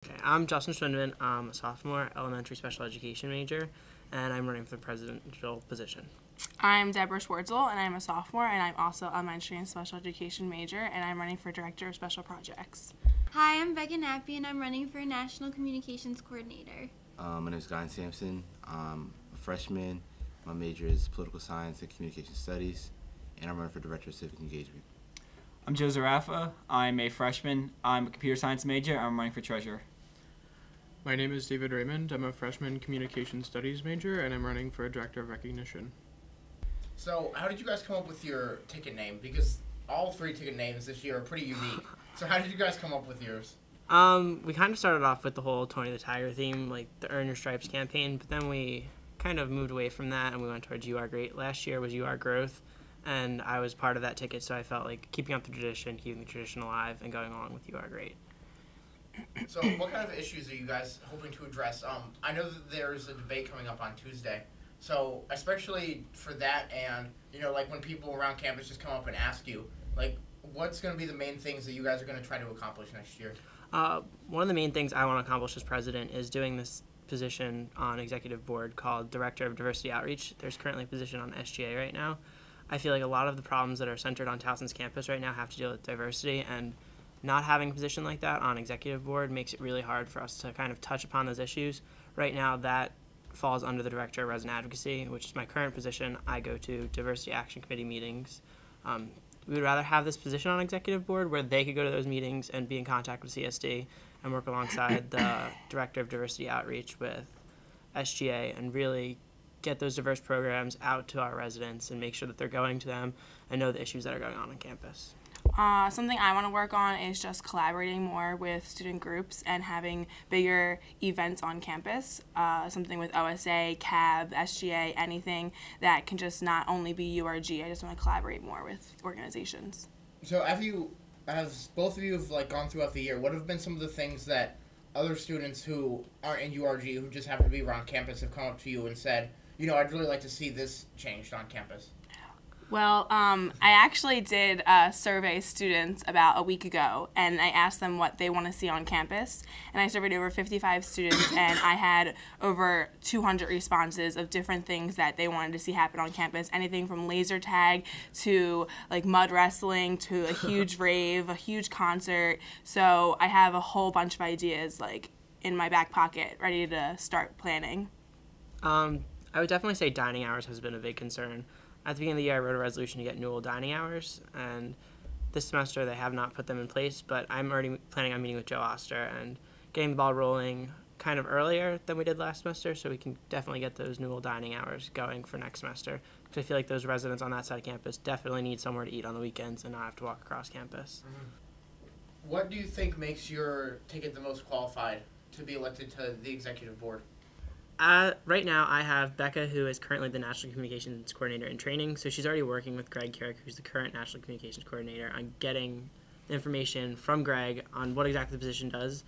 Okay, I'm Justin Schwindman. I'm a sophomore, elementary special education major, and I'm running for the presidential position. I'm Deborah Schwartzel, and I'm a sophomore, and I'm also elementary and special education major, and I'm running for director of special projects. Hi, I'm Becca Nappy, and I'm running for national communications coordinator. My name is Guy Sampson. I'm a freshman. My major is political science and communication studies, and I'm running for director of civic engagement. I'm Joe Zarafa. I'm a freshman. I'm a computer science major. I'm running for treasurer. My name is David Raymond. I'm a freshman communication studies major, and I'm running for director of recognition. So, how did you guys come up with your ticket name? Because all three ticket names this year are pretty unique. So, how did you guys come up with yours? We kind of started off with the whole Tony the Tiger theme, like the Earn Your Stripes campaign, but then we kind of moved away from that and we went towards URGrrreat. Last year was URGrrreat, and I was part of that ticket, so I felt like keeping up the tradition, keeping the tradition alive, and going along with URGrrreat. So, what kind of issues are you guys hoping to address? I know that there's a debate coming up on Tuesday. So, especially for that and, like when people around campus just come up and ask you, like, what's going to be the main things that you guys are going to try to accomplish next year? One of the main things I want to accomplish as president is doing this position on executive board called Director of Diversity Outreach. There's currently a position on SGA right now. I feel like a lot of the problems that are centered on Towson's campus right now have to deal with diversity, and not having a position like that on executive board makes it really hard for us to kind of touch upon those issues. Right now, that falls under the Director of Resident Advocacy, which is my current position. I go to Diversity Action Committee meetings. We would rather have this position on executive board where they could go to those meetings and be in contact with CSD and work alongside the Director of Diversity Outreach with SGA and really get those diverse programs out to our residents and make sure that they're going to them and know the issues that are going on campus. Something I want to work on is just collaborating more with student groups and having bigger events on campus, something with OSA, CAB, SGA, anything that can just not only be URG. I just want to collaborate more with organizations. So, as both of you have gone throughout the year, what have been some of the things that other students who aren't in URG, who just happen to be around campus, have come up to you and said, I'd really like to see this changed on campus? Well, I actually did survey students about a week ago, and I asked them what they want to see on campus, and I surveyed over 55 students, and I had over 200 responses of different things that they wanted to see happen on campus, anything from laser tag to mud wrestling to a huge rave, a huge concert. So I have a whole bunch of ideas in my back pocket ready to start planning. I would definitely say dining hours has been a big concern. At the beginning of the year, I wrote a resolution to get Newell dining hours, and this semester they have not put them in place, but I'm already planning on meeting with Joe Oster and getting the ball rolling kind of earlier than we did last semester, so we can definitely get those Newell dining hours going for next semester, because I feel like those residents on that side of campus definitely need somewhere to eat on the weekends and not have to walk across campus. Mm-hmm. What do you think makes your ticket the most qualified to be elected to the executive board? Right now, I have Becca, who is currently the National Communications Coordinator in training, so she's already working with Greg Carrick, who's the current National Communications Coordinator, on getting information from Greg on what exactly the position does.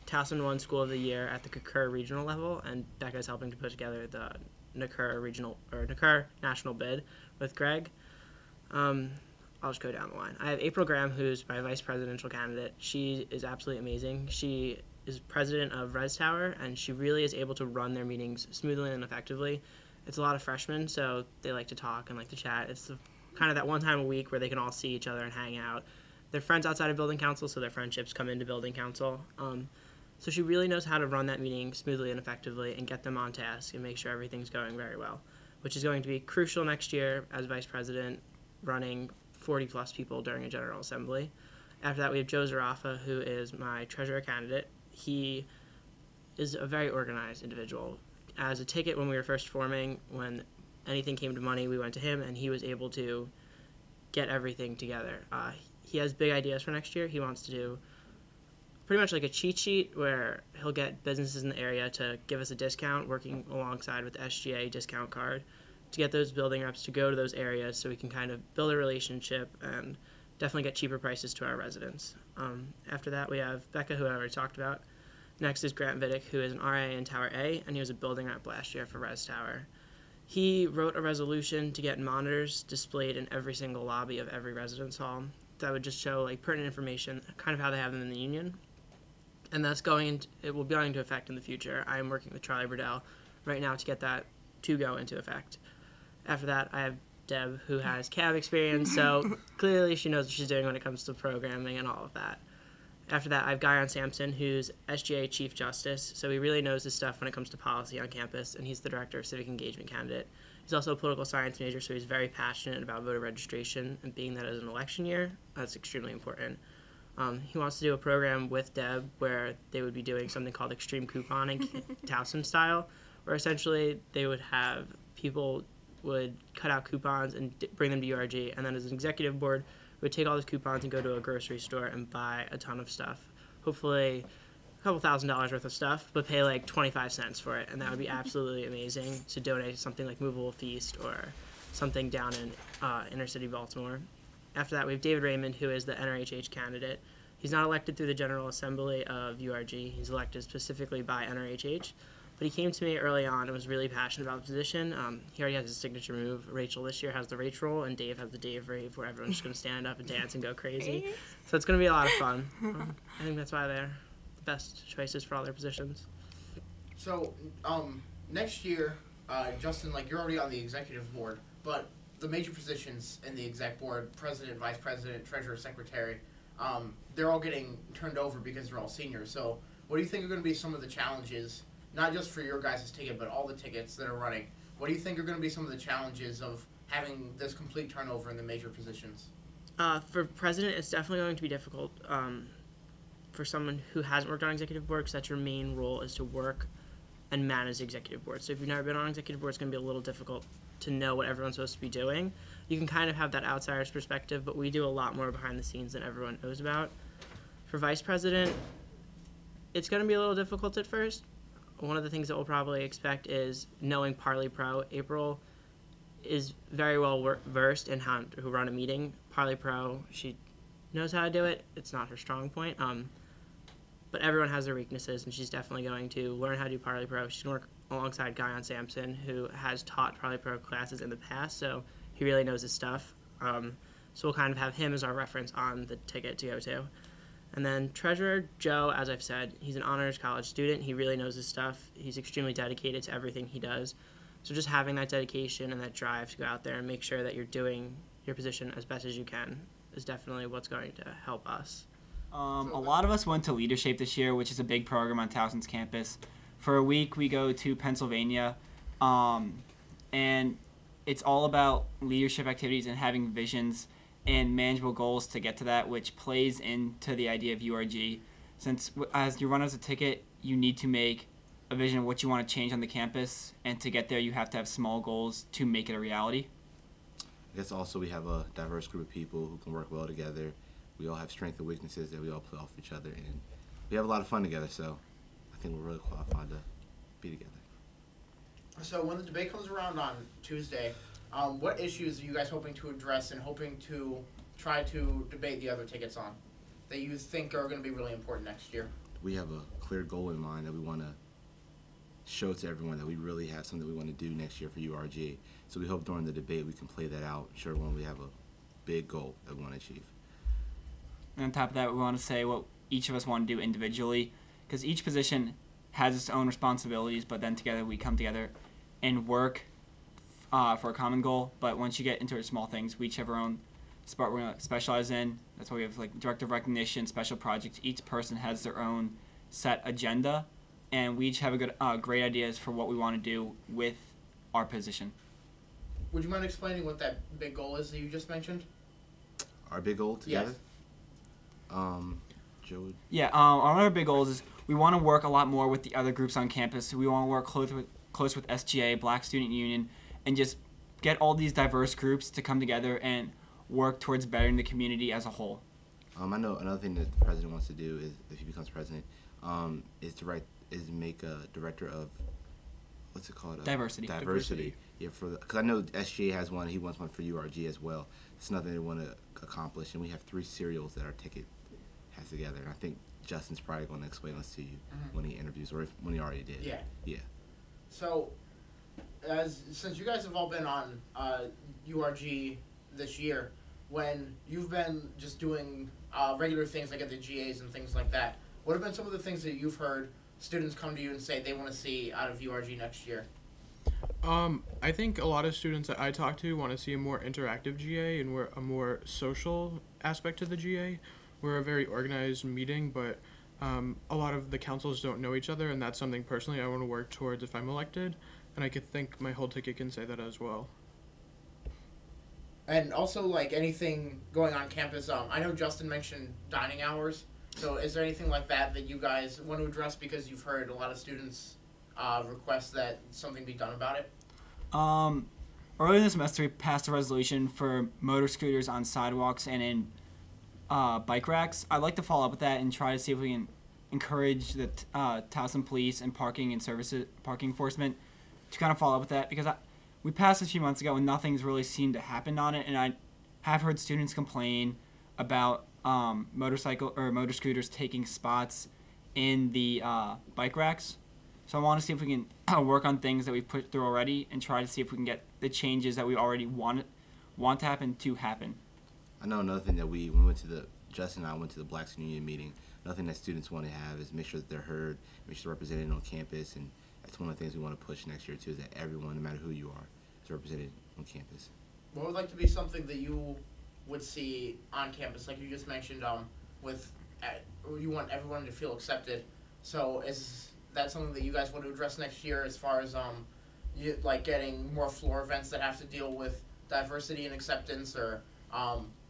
Towson won School of the Year at the URGrrreat regional level, and Becca is helping to put together the URGrrreat national bid with Greg. I'll just go down the line. I have April Graham, who's my vice presidential candidate. She is absolutely amazing. She is president of Res Tower, and she really is able to run their meetings smoothly and effectively. It's a lot of freshmen, so they like to talk and like to chat. It's kind of that one time a week where they can all see each other and hang out. They're friends outside of building council, so their friendships come into building council. So she really knows how to run that meeting smoothly and effectively and get them on task and make sure everything's going very well, which is going to be crucial next year as vice president, running 40-plus people during a general assembly. After that, we have Joe Zarafa, who is my treasurer candidate. He is a very organized individual. As a ticket, when we were first forming, when anything came to money, we went to him, and he was able to get everything together. He has big ideas for next year. He wants to do pretty much like a cheat sheet where he'll get businesses in the area to give us a discount, working alongside with the SGA discount card, to get those building reps to go to those areas so we can kind of build a relationship and definitely get cheaper prices to our residents. After that, we have Becca, who I already talked about. Next is Grant Vidic, who is an RA in Tower A, and he was a building rep last year for Res Tower. He wrote a resolution to get monitors displayed in every single lobby of every residence hall that would just show pertinent information, kind of how they have them in the union. and it will be going into effect in the future. I am working with Charlie Burdell right now to get that to go into effect. After that, I have Deb, who has cab experience, so clearly she knows what she's doing when it comes to programming and all of that. After that, I have Guyon Sampson, who's SGA Chief Justice, so he really knows his stuff when it comes to policy on campus, and he's the Director of Civic Engagement candidate. He's also a political science major, so he's very passionate about voter registration, and being that as an election year, that's extremely important. He wants to do a program with Deb where they would be doing something called extreme couponing, Towson style, where essentially they would have people would cut out coupons and bring them to URG, and then as an executive board, would take all those coupons and go to a grocery store and buy a ton of stuff. Hopefully a couple $1,000s worth of stuff, but pay like 25 cents for it, and that would be absolutely amazing to donate to something like Movable Feast or something down in inner city Baltimore. After that, we have David Raymond, who is the NRHH candidate. He's not elected through the General Assembly of URG. He's elected specifically by NRHH. But he came to me early on and was really passionate about the position. He already has his signature move. Rachel this year has the Rach roll, and Dave has the Dave rave, where everyone's just going to stand up and dance and go crazy. So it's going to be a lot of fun. I think that's why they're the best choices for all their positions. So, next year, Justin, like, you're already on the executive board, but the major positions in the exec board, president, vice president, treasurer, secretary, they're all getting turned over because they're all seniors. So what do you think are going to be some of the challenges, not just for your guys' ticket, but all the tickets that are running? What do you think are going to be some of the challenges of having this complete turnover in the major positions? For president, it's definitely going to be difficult for someone who hasn't worked on executive board, because that's your main role, is to work and manage the executive board. So if you've never been on executive board, it's going to be a little difficult to know what everyone's supposed to be doing. You can kind of have that outsider's perspective, but we do a lot more behind the scenes than everyone knows about. For vice president, it's going to be a little difficult at first. One of the things that we'll probably expect is knowing Parley Pro. April is very well versed in how to run a meeting. Parley Pro, she knows how to do it. It's not her strong point. But everyone has their weaknesses, and she's definitely going to learn how to do Parley Pro. She's going to work alongside Guyon Sampson, who has taught Parley Pro classes in the past, so he really knows his stuff. So we'll kind of have him as our reference on the ticket to go to. And then treasurer, Joe, as I've said, he's an honors college student. He really knows his stuff. He's extremely dedicated to everything he does. So just having that dedication and that drive to go out there and make sure that you're doing your position as best as you can is definitely what's going to help us. A lot of us went to Leadership this year, which is a big program on Towson's campus. For a week, we go to Pennsylvania, and it's all about leadership activities and having visions and manageable goals to get to that, which plays into the idea of URG. Since as you run as a ticket, you need to make a vision of what you want to change on the campus, and to get there, you have to have small goals to make it a reality. I guess also we have a diverse group of people who can work well together. We all have strengths and weaknesses that we all play off each other, and we have a lot of fun together, so I think we're really qualified to be together. So when the debate comes around on Tuesday, what issues are you guys hoping to address and hoping to try to debate the other tickets on that you think are going to be really important next year? We have a clear goal in mind that we want to show to everyone that we really have something we want to do next year for URG. So we hope during the debate we can play that out, show everyone we have a big goal that we want to achieve. And on top of that, we want to say what each of us want to do individually, because each position has its own responsibilities, but then together we come together and work for a common goal. But once you get into small things, we each have our own spot we're going to specialize in. That's why we have like director of recognition, special projects. Each person has their own set agenda, and we each have great ideas for what we want to do with our position. Would you mind explaining what that big goal is that you just mentioned? Our big goal together? Yes. Joe? Yeah, one of our big goals is we want to work a lot more with the other groups on campus. We want to work close with SGA, Black Student Union, and just get all these diverse groups to come together and work towards bettering the community as a whole. I know another thing that the president wants to do is, if he becomes president, is to make a director of, what's it called? Diversity. Yeah, because I know SGA has one. He wants one for URG as well. It's nothing they want to accomplish, and we have 3 serials that our ticket has together. And I think Justin's probably going to explain this to you when he interviews, or when he already did. Yeah. Yeah. So, since you guys have all been on URG this year, when you've been just doing regular things like at the GAs and things like that, what have been some of the things that you've heard students come to you and say they want to see out of URG next year? I think a lot of students that I talk to want to see a more interactive GA and a more social aspect to the GA. We're a very organized meeting, but a lot of the councils don't know each other, and that's something personally I want to work towards if I'm elected, and I could think my whole ticket can say that as well. And also, like, anything going on campus, I know Justin mentioned dining hours, so is there anything like that that you guys want to address, because you've heard a lot of students request that something be done about it? Earlier this semester, we passed a resolution for motor scooters on sidewalks and in bike racks. I'd like to follow up with that and try to see if we can encourage the Towson Police and parking enforcement to kind of follow up with that, because we passed this a few months ago and nothing's really seemed to happen on it, and I have heard students complain about motor scooters taking spots in the bike racks. So I want to see if we can work on things that we've put through already and try to see if we can get the changes that we already want to happen. I know another thing that Justin and I went to the Blacks Union meeting. Another thing that students want to have is make sure that they're heard, make sure they're represented on campus, and that's one of the things we want to push next year too, is that everyone, no matter who you are, is represented on campus. What would like to be something that you would see on campus, like you just mentioned, you want everyone to feel accepted. So is that something that you guys want to address next year, as far as like getting more floor events that have to deal with diversity and acceptance, or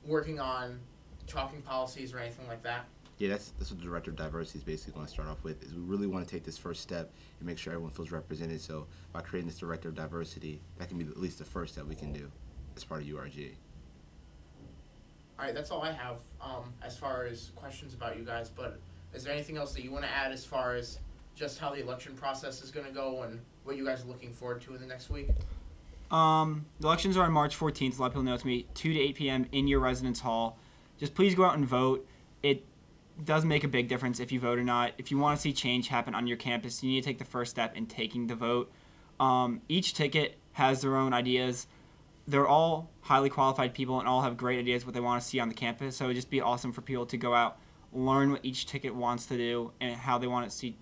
working on talking policies or anything like that? Yeah, that's what the Director of Diversity is basically going to start off with, is we really want to take this first step and make sure everyone feels represented. So by creating this Director of Diversity, that can be at least the first step we can do as part of URG. All right, that's all I have as far as questions about you guys, but is there anything else that you want to add as far as just how the election process is going to go and what you guys are looking forward to in the next week? The elections are on March 14th. A lot of people know it's going to be 2 to 8 p.m. in your residence hall. Just please go out and vote. It does make a big difference if you vote or not. If you want to see change happen on your campus, you need to take the first step in taking the vote. Each ticket has their own ideas. They're all highly qualified people and all have great ideas what they want to see on the campus. So it would just be awesome for people to go out, learn what each ticket wants to do and how they want to see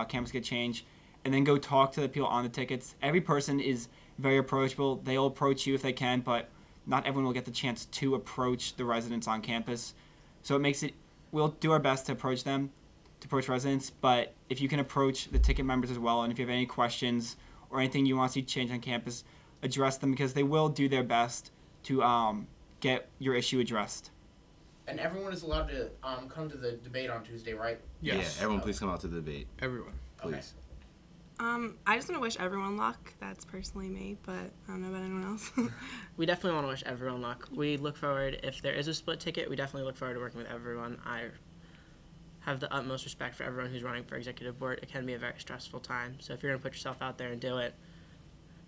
campus get changed, and then go talk to the people on the tickets. Every person is very approachable. They'll approach you if they can, but not everyone will get the chance to approach the residents on campus. So it makes it, we'll do our best to approach residents, but if you can approach the ticket members as well, and if you have any questions or anything you want to see change on campus, address them, because they will do their best to get your issue addressed. And everyone is allowed to come to the debate on Tuesday, right? Yes. Yeah, everyone please come out to the debate. Everyone. Please. Okay. I just want to wish everyone luck. That's personally me, but I don't know about anyone else. We definitely want to wish everyone luck. We look forward, if there is a split ticket, we definitely look forward to working with everyone. I have the utmost respect for everyone who's running for executive board. It can be a very stressful time. So if you're going to put yourself out there and do it,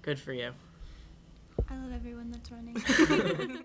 good for you. I love everyone that's running.